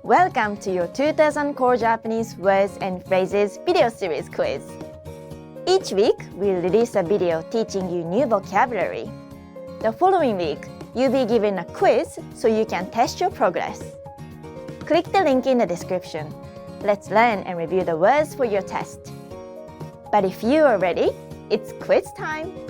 Welcome to your 2000 Core Japanese Words and Phrases video series quiz. Each week, we'll release a video teaching you new vocabulary. The following week, you'll be given a quiz so you can test your progress. Click the link in the description. Let's learn and review the words for your test. But if you are ready, it's quiz time!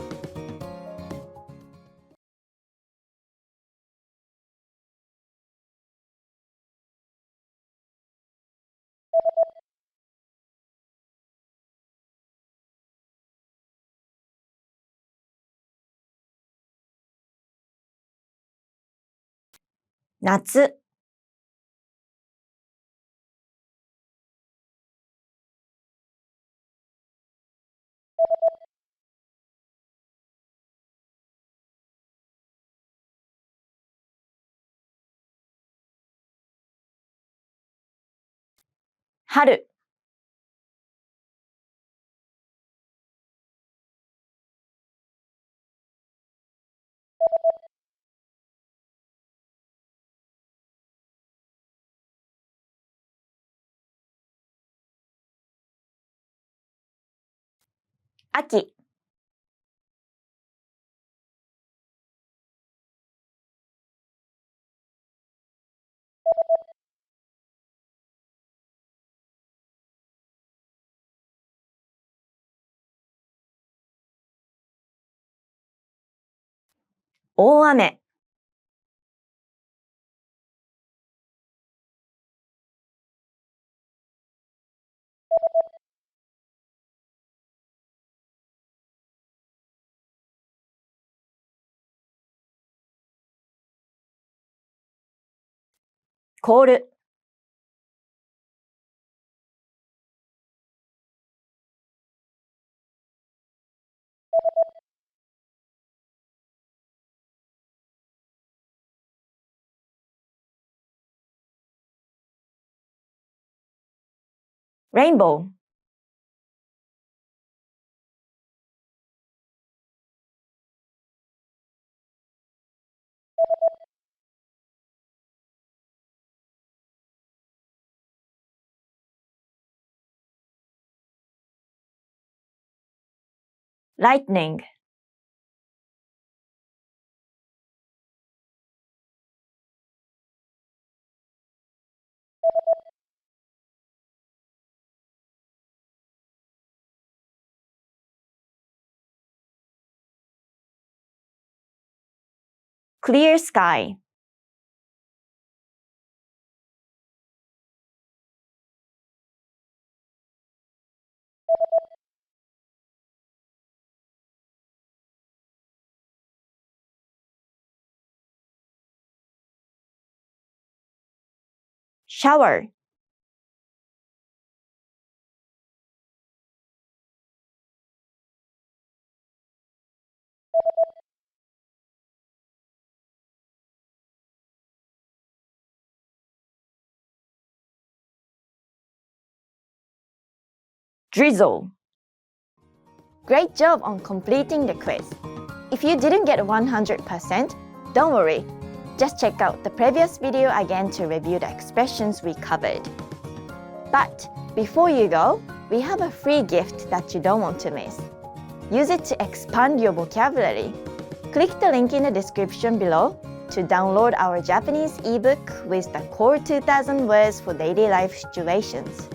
Natsu. 春。秋。大雨。凍る。Rainbow. Lightning. Clear sky. Shower. Drizzle. Great job on completing the quiz. If you didn't get 100%, don't worry. Just check out the previous video again to review the expressions we covered. But before you go, we have a free gift that you don't want to miss. Use it to expand your vocabulary. Click the link in the description below to download our Japanese ebook with the Core 2000 words for daily life situations.